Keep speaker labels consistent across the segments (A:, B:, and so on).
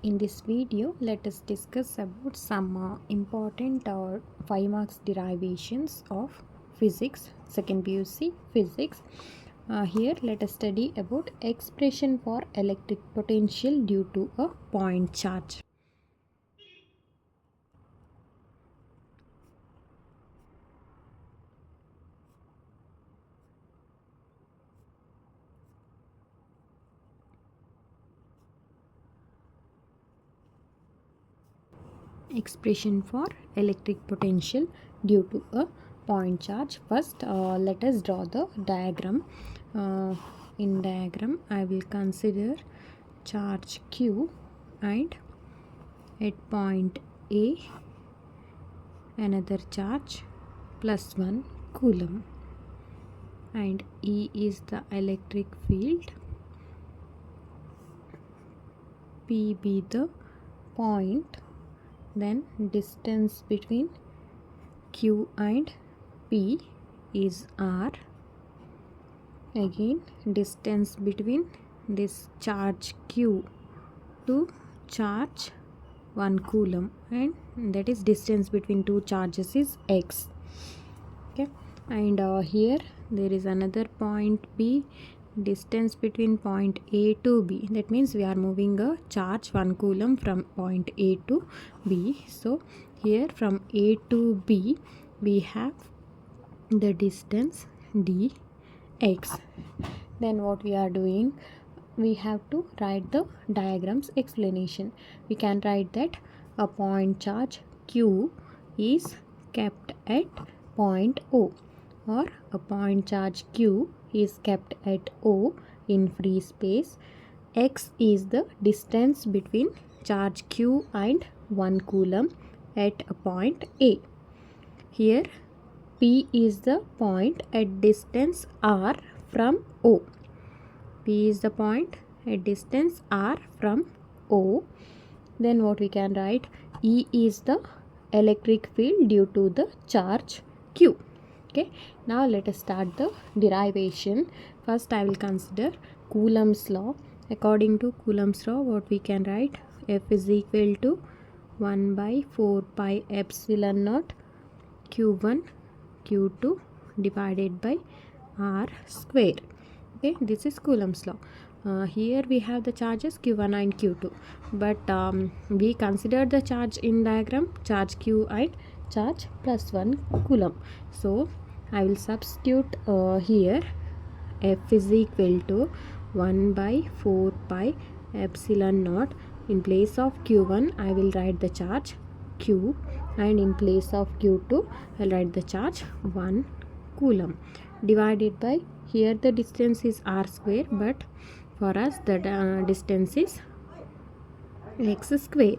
A: In this video, let us discuss about some important 5 marks derivations of physics, second PUC physics. Here let us study about expression for electric potential due to a point charge. Expression for electric potential due to a point charge. First let us draw the diagram. In diagram I will consider charge Q and at point A another charge +1 coulomb, and E is the electric field, P be the point, then distance between Q and P is R. Again distance between this charge Q to charge 1 coulomb, and that is distance between two charges is x. Okay, and here there is another point B, distance between point A to B. That means we are moving a charge 1 coulomb from point A to B. So here from A to B we have the distance dx. Then what we are doing, we have to write the diagram's explanation. We can write that a point charge Q is kept at point O, or a point charge Q is kept at O in free space. X is the distance between charge Q and 1 coulomb at a point A. Here P is the point at distance R from O. P is the point at distance R from O. Then what we can write, E is the electric field due to the charge Q. Okay, now let us start the derivation. First I will consider Coulomb's law. According to Coulomb's law, what we can write, F is equal to 1 by 4 pi epsilon naught Q1 Q2 divided by R square. Okay, this is Coulomb's law. Here we have the charges Q1 and Q2, but we consider the charge in diagram, charge Q and charge +1 coulomb. So I will substitute here F is equal to 1 by 4 pi epsilon naught. In place of Q1 I will write the charge Q, and in place of Q2 I will write the charge 1 coulomb, divided by, here the distance is R square, but for us the distance is x square.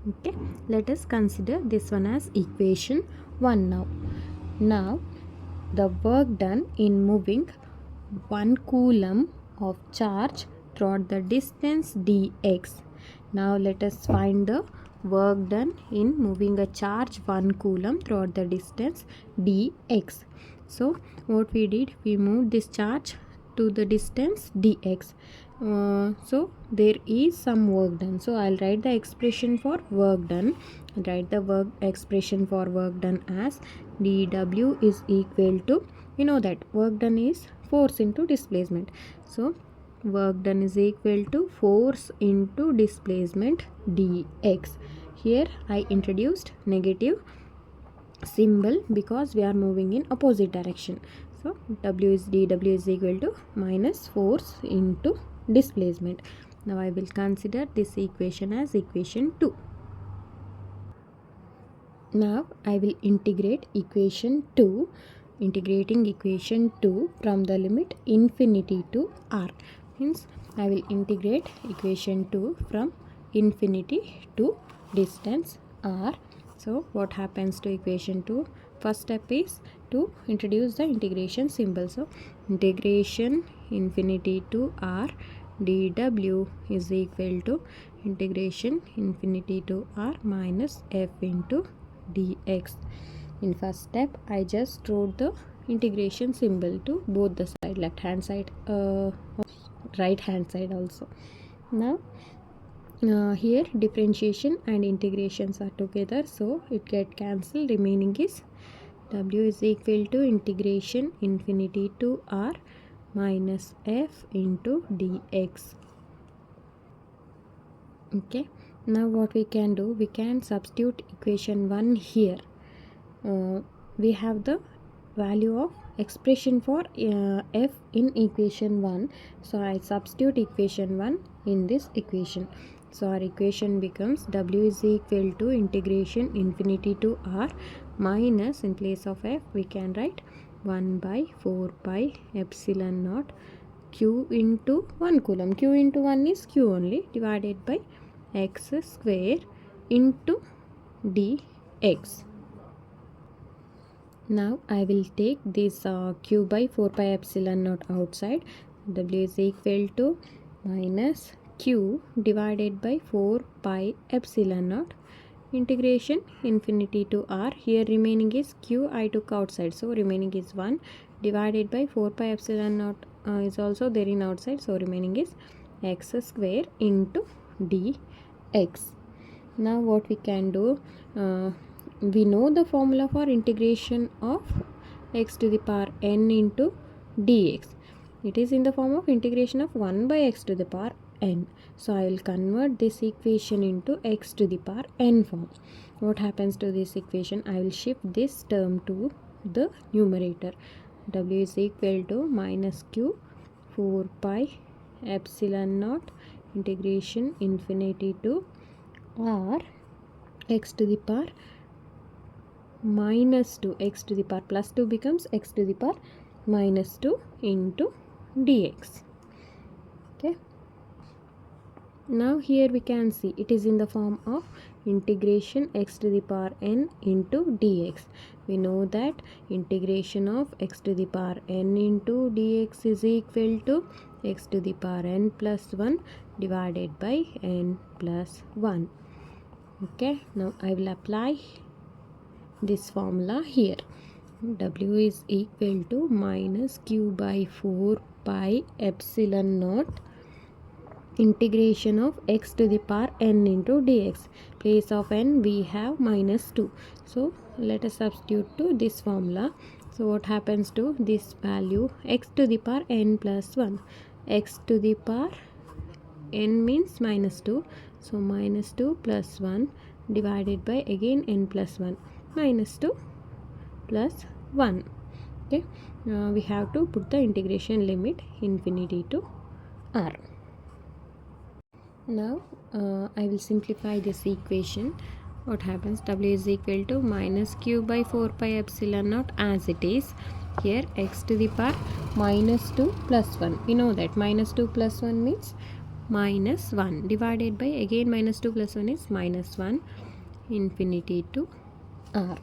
A: Okay, let us consider this one as equation 1 now. Now the work done in moving 1 coulomb of charge throughout the distance dx. Now let us find the work done in moving a charge 1 coulomb throughout the distance dx. So what we did, we moved this charge to the distance dx. So there is some work done. So I'll write the expression for work done. I'll write the work expression for work done as dw is equal to, you know that work done is force into displacement. So work done is equal to force into displacement dx. Here I introduced negative symbol because we are moving in opposite direction. So dw is equal to minus force into displacement. Now I will consider this equation as equation 2. Now I will integrate equation 2. Integrating equation 2 from the limit infinity to r, means I will integrate equation 2 from infinity to distance r. So what happens to equation 2? First step is to introduce the integration symbol. So integration infinity to r dw is equal to integration infinity to r minus f into dx. In first step I just wrote the integration symbol to both the side, left hand side, right hand side also. Now here differentiation and integrations are together, so it get cancelled. Remaining is w is equal to integration infinity to r minus f into dx. Okay, now what we can do, we can substitute equation 1 here. We have the value of expression for f in equation 1, so I substitute equation 1 in this equation. So our equation becomes w is equal to integration infinity to r minus, in place of f we can write 1 by 4 pi epsilon naught q into 1 coulomb. Q into 1 is q only, divided by x square into dx. Now I will take this q by 4 pi epsilon naught outside. W is equal to minus q divided by 4 pi epsilon naught integration infinity to r. Here remaining is q I took outside, so remaining is 1 divided by 4 pi epsilon naught is also there in outside, so remaining is x square into dx. Now what we can do, we know the formula for integration of x to the power n into dx. It is in the form of integration of 1 by x to the power n. So I will convert this equation into x to the power n form. What happens to this equation? I will shift this term to the numerator. W is equal to minus q 4 pi epsilon naught integration infinity to r x to the power minus 2, x to the power plus 2 becomes x to the power minus 2 into dx. Okay, now here we can see it is in the form of integration x to the power n into dx. We know that integration of x to the power n into dx is equal to x to the power n plus 1 divided by n plus 1. Okay, now I will apply this formula here. W is equal to minus q by 4 pi epsilon naught integration of x to the power n into dx. Place of n we have minus 2, so let us substitute to this formula. So what happens to this value, x to the power n plus 1, x to the power n means minus 2, so minus 2 plus 1 divided by again n plus 1 minus 2 plus 1. Okay, we have to put the integration limit infinity to r. Now I will simplify this equation. What happens, w is equal to minus q by 4 pi epsilon naught as it is. Here x to the power minus 2 plus 1, we know that minus 2 plus 1 means minus 1 divided by again minus 2 plus 1 is minus 1 infinity to r.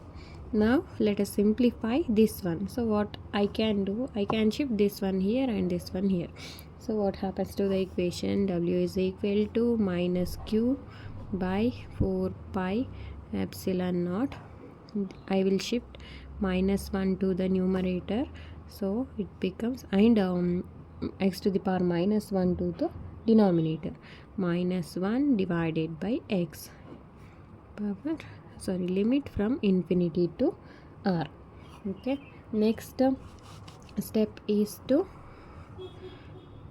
A: Now let us simplify this one. So what I can do, I can shift this one here and this one here. So what happens to the equation, w is equal to minus q by 4 pi epsilon naught. I will shift minus 1 to the numerator, so it becomes, and x to the power minus 1 to the denominator, minus 1 divided by x power, sorry, limit from infinity to r. Okay, next step is to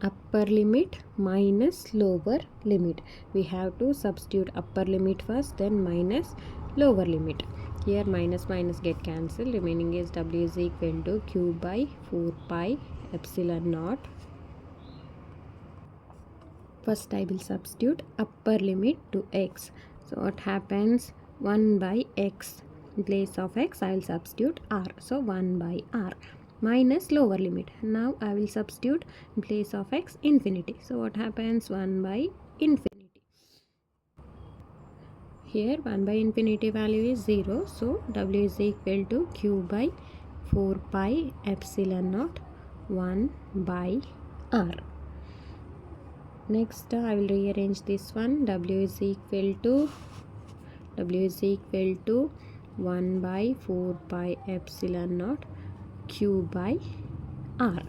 A: upper limit minus lower limit. We have to substitute upper limit first, then minus lower limit. Here minus minus get cancelled, remaining is w is equal to q by 4 pi epsilon naught. First I will substitute upper limit to x. So what happens, 1 by x, in place of x I will substitute r, so 1 by r minus lower limit. Now I will substitute in place of x infinity, so what happens, 1 by infinity. Here 1 by infinity value is 0, so w is equal to q by 4 pi epsilon naught 1 by r. Next I will rearrange this one. W is equal to 1 by 4 pi epsilon naught q by r.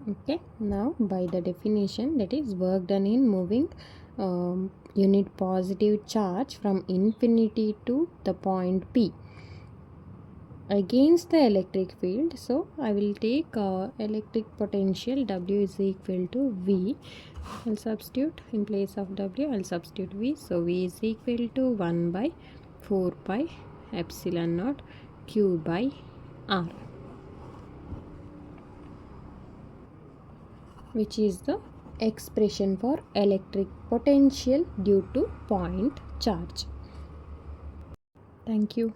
A: Okay, now by the definition, that is work done in moving unit positive charge from infinity to the point P against the electric field. So I will take electric potential W is equal to V. I'll substitute in place of W, I'll substitute V. So V is equal to 1 by 4 pi epsilon naught Q by R, which is the expression for electric potential due to point charge. Thank you.